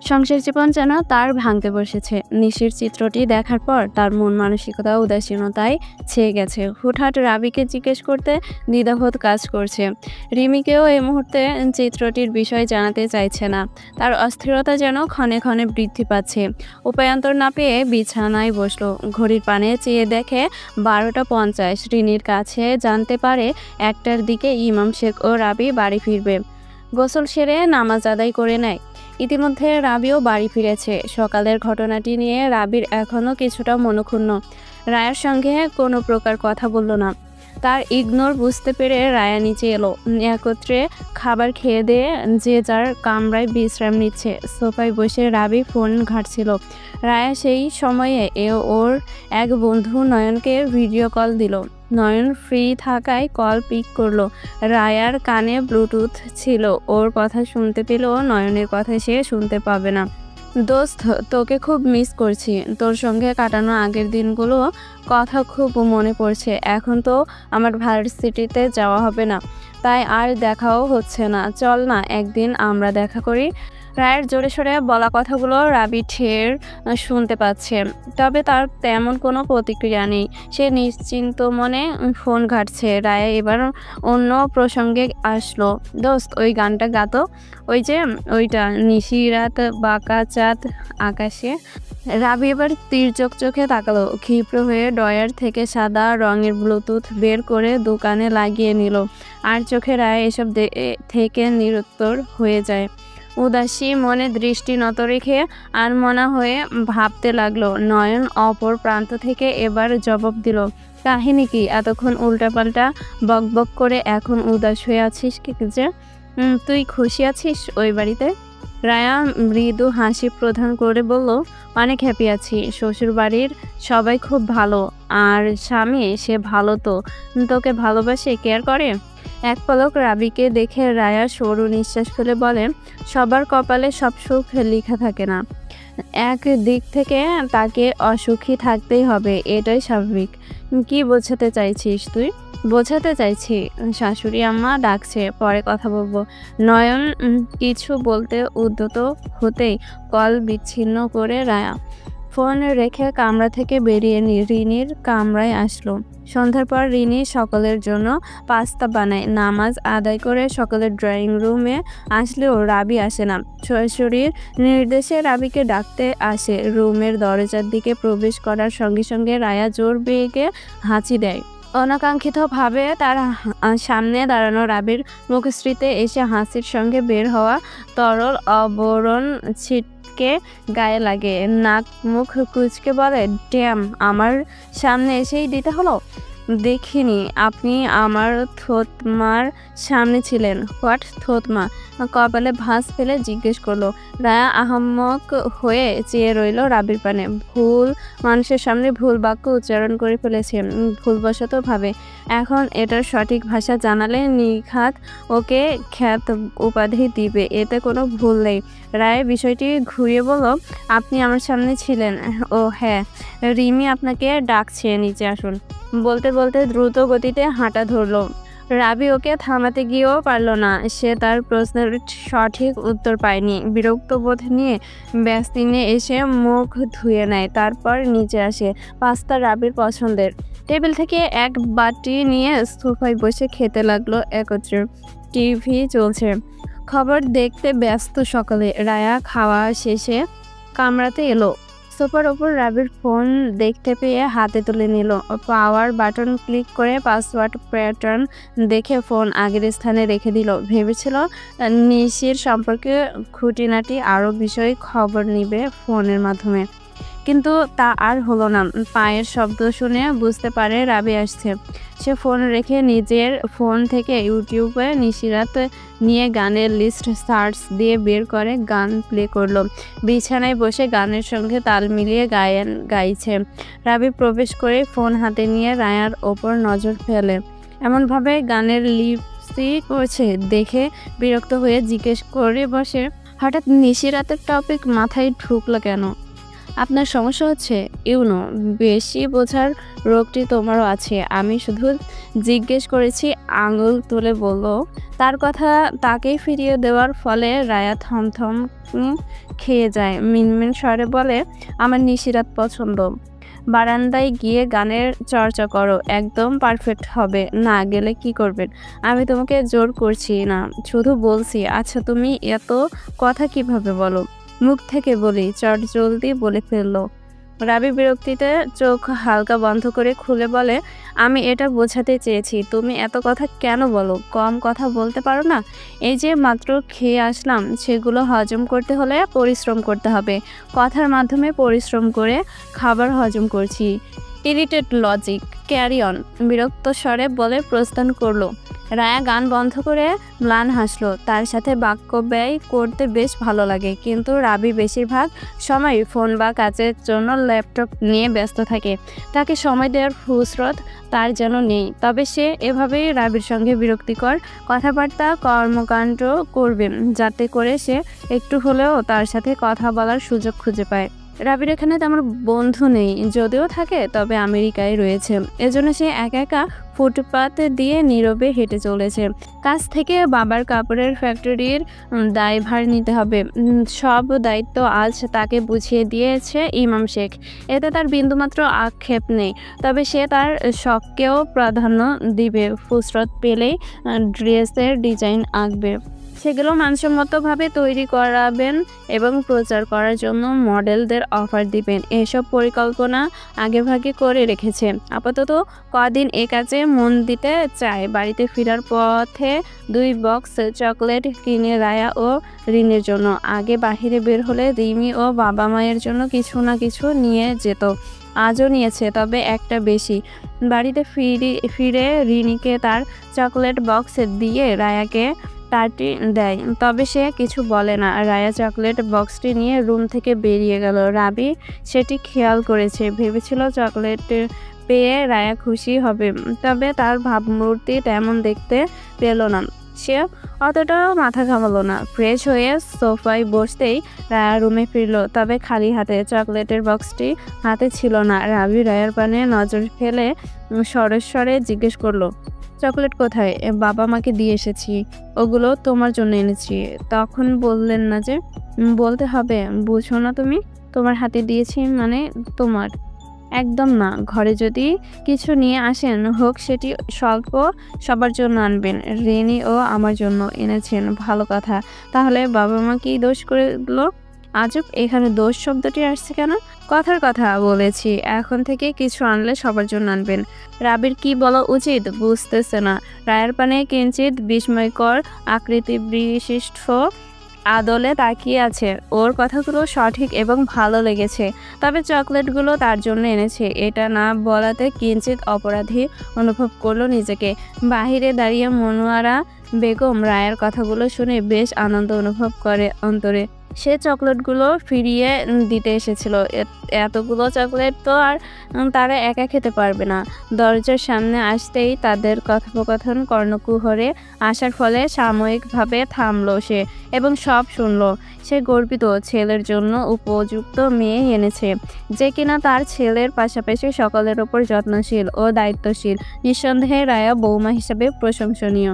সংসার জীবন যেন তার ভাঙতে বসেছে। নিশির চিত্রটি দেখার পর তার মন মানসিকতা উদাসীনতায় ছেয়ে গেছে। হুটহাট রাবিকে জিজ্ঞেস করতে দ্বিধাবোধ কাজ করছে। রিমিকেও এই মুহূর্তে চিত্রটির বিষয় জানাতে চাইছে না। তার অস্থিরতা যেন ক্ষণে ক্ষণে বৃদ্ধি পাচ্ছে। উপায়ান্তর না পেয়ে বিছানায় বসলো। ঘড়ির পানে চেয়ে দেখে 12টা 50। রিনির কাছে জানতে পারে 1টার দিকে ইমাম শেখ ও রাবি বাড়ি ফিরবে। গোসল সেরে নামাজ আদায় করে নেয়। ইতিমধ্যে রাবিও বাড়ি ফিরেছে। সকালের ঘটনাটি নিয়ে রাবির এখনও কিছুটা মনক্ষুণ্ণ। রায়ার সঙ্গে কোনো প্রকার কথা বলল না। তার ইগনোর বুঝতে পেরে রায়া নিচে এলো। একত্রে খাবার খেয়ে দিয়ে যে যার কামরায় বিশ্রাম নিচ্ছে। সোফায় বসে রাবি ফোন ঘাঁটছিল। রায়া সেই সময়ে ওর এক বন্ধু নয়নকে ভিডিও কল দিল। নয়ন ফ্রি থাকায় কল পিক করলো। রায়ার কানে ব্লুটুথ ছিল। ওর কথা শুনতে পেলেও নয়নের কথা সে শুনতে পাবে না। দোস্ত, তোকে খুব মিস করছি। তোর সঙ্গে কাটানো আগের দিনগুলো কথা খুব মনে পড়ছে। এখন তো আমার ভার্সিটিতে যাওয়া হবে না, তাই আর দেখাও হচ্ছে না। চল না একদিন আমরা দেখা করি। রায়ের জোরে সোরে বলা কথাগুলো রাবি ঠের শুনতে পাচ্ছে, তবে তার তেমন কোনো প্রতিক্রিয়া নেই। সে নিশ্চিন্ত মনে ফোন ঘাঁটছে। রায়া এবার অন্য প্রসঙ্গে আসলো। দোস্ত, ওই গানটা গাতো, ওই যে ওইটা, নিশিরাত বাঁকা চাঁদ আকাশে। রাবি এবার তীর্যক চোখে তাকালো। ক্ষিপ্র হয়ে ড্রয়ার থেকে সাদা রঙের ব্লুটুথ বের করে দোকানে লাগিয়ে নিল। আর চোখে রায় এসব থেকে নিরুত্তর হয়ে যায়। উদাসী মনে দৃষ্টি নত রেখে আনমনা হয়ে ভাবতে লাগলো। নয়ন অপর প্রান্ত থেকে এবার জবাব দিল। কাহিনী কি? এতক্ষণ উল্টাপাল্টা বকবক করে এখন উদাস হয়ে আছিস কি যে? তুই খুশি আছিস ওই বাড়িতে? রায়া মৃদু হাসি প্রদান করে বলল, অনেক হ্যাপি আছি। শ্বশুর বাড়ির সবাই খুব ভালো। আর স্বামী, সে ভালো তো? তোকে ভালোবাসে, কেয়ার করে? এক পলক রাবিকে দেখে রায়া সরু নিঃশ্বাস ফেলে বলে, সবার কপালে সব সুখ লেখা থাকে না। এক দিক থেকে তাকে অসুখী থাকতেই হবে, এটাই স্বাভাবিক। কি বোঝাতে চাইছিস তুই? বোঝাতে চাইছি শাশুড়ি আম্মা ডাকছে, পরে কথা বলবো। নয়ন কিছু বলতে উদ্যত হতেই কল বিচ্ছিন্ন করে রায়া ফোন রেখে কামরা থেকে বেরিয়ে রিনির কামরায় আসলো। সন্ধ্যার পর রিনি সকলের জন্য পাস্তা বানায়। নামাজ আদায় করে সকলের ড্রয়িং রুমে আসলেও রাবি আসে না। শ্বশুরের নির্দেশে রাবিকে ডাকতে আসে। রুমের দরজার দিকে প্রবেশ করার সঙ্গে সঙ্গে রায়া জোর বেগে হাঁচি দেয়। অনাকাঙ্ক্ষিতভাবে তার সামনে দাঁড়ানো রাবির মুখশ্রীতে এসে হাসির সঙ্গে বের হওয়া তরল আবরণ ছিটকে গায়ে লাগে। নাক মুখ কুঁচকে বলে, ড্যাম, আমার সামনে এসেই দিতে হলো। দেখিনি আপনি আমার থতমার সামনে ছিলেন। হোয়াট থতমা? কপালে ভাঁজ ফেলে জিজ্ঞেস করলো। রায়া আহাম্মক হয়ে চেয়ে রইল রাবির পানে। ভুল মানুষের সামনে ভুল বাক্য উচ্চারণ করে ফেলেছে ভুলবশত ভাবে। এখন এটার সঠিক ভাষা জানালে নিখাত ওকে খ্যাত উপাধি দিবে, এতে কোনো ভুল নেই। রায় বিষয়টি ঘুরিয়ে বলল, আপনি আমার সামনে ছিলেন? ও হ্যাঁ, রিমি আপনাকে ডাকছে, নিচে আসুন। বলতে বলতে দ্রুত গতিতে হাঁটা ধরলো। রাবি ওকে থামাতে গিয়েও পারল না। সে তার প্রশ্নের সঠিক উত্তর পায়নি। বিরক্ত বোধ নিয়ে বেসিনে এসে মুখ ধুয়ে নেয়, তারপর নিচে আসে। পাস্তা রাবির পছন্দের। টেবিল থেকে এক বাটি নিয়ে সোফায় বসে খেতে লাগলো একত্রে। টিভি চলছে, খবর দেখতে ব্যস্ত সকলে। রায়া খাওয়া শেষে কামরাতে এলো। সোফার ওপর রাবির ফোন দেখতে পেয়ে হাতে তুলে নিল। পাওয়ার বাটন ক্লিক করে পাসওয়ার্ড প্যাটার্ন দেখে ফোন আগের স্থানে রেখে দিল। ভেবেছিল নিশির সম্পর্কে খুঁটিনাটি আরও বিষয় খবর নিবে ফোনের মাধ্যমে, কিন্তু তা আর হলো না। পায়ের শব্দ শুনে বুঝতে পারে রাবি আসছে। সে ফোন রেখে নিজের ফোন থেকে ইউটিউবে নিশিরাত নিয়ে গানের লিস্ট সার্চ দিয়ে বের করে গান প্লে করলো। বিছানায় বসে গানের সঙ্গে তাল মিলিয়ে গাইছে। রাবি প্রবেশ করে ফোন হাতে নিয়ে রায়ার ওপর নজর ফেলে। এমনভাবে গানের লিপসি করছে দেখে বিরক্ত হয়ে জিজ্ঞেস করে বসে, হঠাৎ নিশিরাতের টপিক মাথায় ঢুকলো কেন? আপনার সমস্যা হচ্ছে ইউনো বেশি বোঝার রোগটি তোমারও আছে। আমি শুধু জিজ্ঞেস করেছি, আঙুল তুলে বলল। তার কথা তাকেই ফিরিয়ে দেওয়ার ফলে রায়া থমথম খেয়ে যায়। মিনমিন স্বরে বলে, আমার নিশিরাত পছন্দ। বারান্দায় গিয়ে গানের চর্চা করো, একদম পারফেক্ট হবে। না গেলে কি করবেন? আমি তোমাকে জোর করছি না, শুধু বলছি। আচ্ছা তুমি এত কথা কিভাবে বলো? মুখ থেকে বলি, চট জলদি বলে ফেললো। রাবি বিরক্তিতে চোখ হালকা বন্ধ করে খুলে বলে, আমি এটা বোঝাতে চেয়েছি তুমি এত কথা কেন বলো? কম কথা বলতে পারো না? এই যে মাত্র খেয়ে আসলাম, সেগুলো হজম করতে হলে পরিশ্রম করতে হবে। কথার মাধ্যমে পরিশ্রম করে খাবার হজম করছি। ইরিটেড লজিক, ক্যারি অন, বিরক্ত স্বরে বলে প্রস্থান করলো। রায়া গান বন্ধ করে ম্লান হাসলো। তার সাথে বাক্য ব্যয় করতে বেশ ভালো লাগে, কিন্তু রাবি বেশিরভাগ সময় ফোন বা কাজের জন্য ল্যাপটপ নিয়ে ব্যস্ত থাকে। তাকে সময় দেওয়ার ফুসরত তার যেন নেই। তবে সে এভাবেই রাবির সঙ্গে বিরক্তিকর কথাবার্তা কর্মকাণ্ড করবে, যাতে করে সে একটু হলেও তার সাথে কথা বলার সুযোগ খুঁজে পায়। রাবির এখানে তেমন বন্ধু নেই, যদিও থাকে তবে আমেরিকায় রয়েছে। এজন্য সে একা একা ফুটপাত দিয়ে নীরবে হেঁটে চলেছে। কাছ থেকে বাবার কাপড়ের ফ্যাক্টরির দায়ভার নিতে হবে। সব দায়িত্ব আজ তাকে বুঝিয়ে দিয়েছে ইমাম শেখ। এতে তার বিন্দুমাত্র আক্ষেপ নেই। তবে সে তার শখকেও প্রাধান্য দিবে। ফুসরত পেলেই ড্রেসের ডিজাইন আঁকবে, সেগুলো মানসম্মতভাবে তৈরি করাবেন এবং প্রচার করার জন্য মডেলদের অফার দিবেন। এসব পরিকল্পনা আগেভাগে করে রেখেছে। আপাতত কদিন এ কাজে মন দিতে চায়। বাড়িতে ফেরার পথে 2 বক্স চকলেট কিনে রায়া ও রিনের জন্য। আগে বাহিরে বের হলে রিমি ও বাবা মায়ের জন্য কিছু না কিছু নিয়ে যেত। আজও নিয়েছে, তবে একটা বেশি। বাড়িতে ফিরে রিনিকে তার চকলেট বক্স দিয়ে রায়াকে তারটি দেয়, তবে সে কিছু বলে না। রায়া চকলেট বক্সটি নিয়ে রুম থেকে বেরিয়ে গেল। রাবি সেটি খেয়াল করেছে, ভেবেছিল চকলেট পেয়ে রায়া খুশি হবে, তবে তার ভাবমূর্তি তেমন দেখতে পেল না। সে অতটাও মাথা ঘামালো না। ফ্রেশ হয়ে সোফায় বসতেই রায়া রুমে ফিরল, তবে খালি হাতে। চকলেটের বক্সটি হাতে ছিল না। রাবি রায়ার পানে নজর ফেলে স্বরে জিজ্ঞেস করলো, চকলেট কোথায়? বাবা মাকে দিয়ে এসেছি, ওগুলো তোমার জন্য এনেছি। তখন বললেন না যে? বলতে হবে, বুঝো না তুমি? তোমার হাতে দিয়েছি মানে তোমার? একদম না। ঘরে যদি কিছু নিয়ে আসেন, হোক সেটি স্বল্প, সবার জন্য আনবেন। রেনি ও আমার জন্য এনেছেন, ভালো কথা। তাহলে বাবা মা কি দোষ করলো? আজব, এখানে দোষ শব্দটি আসছে কেন? কথার কথা বলেছি, এখন থেকে কিছু আনলে সবার জন্য আনবেন। রাবির কি বলা উচিত বুঝতেছে না। রায়ের পানে কিঞ্চিত বিস্ময়কর আকৃতি বিশিষ্ট আদলে তাকিয়ে আছে। ওর কথাগুলো সঠিক এবং ভালো লেগেছে, তবে চকলেটগুলো তার জন্য এনেছে এটা না বলাতে কিঞ্চিত অপরাধী অনুভব করলো নিজেকে। বাহিরে দাঁড়িয়ে মনোয়ারা বেগম রায়ের কথাগুলো শুনে বেশ আনন্দ অনুভব করে অন্তরে। সে চকলেটগুলো ফিরিয়ে দিতে এসেছিল। এতগুলো চকলেট তো আর তারা একা খেতে পারবে না। দরজার সামনে আসতেই তাদের কথোপকথন কর্ণকুহরে আসার ফলে সাময়িকভাবে থামলো সে এবং সব শুনলো। সে গর্বিত, ছেলের জন্য উপযুক্ত মেয়ে এনেছে, যে কিনা তার ছেলের পাশাপাশি সকলের ওপর যত্নশীল ও দায়িত্বশীল। নিঃসন্দেহে রায়া বৌমা হিসাবে প্রশংসনীয়।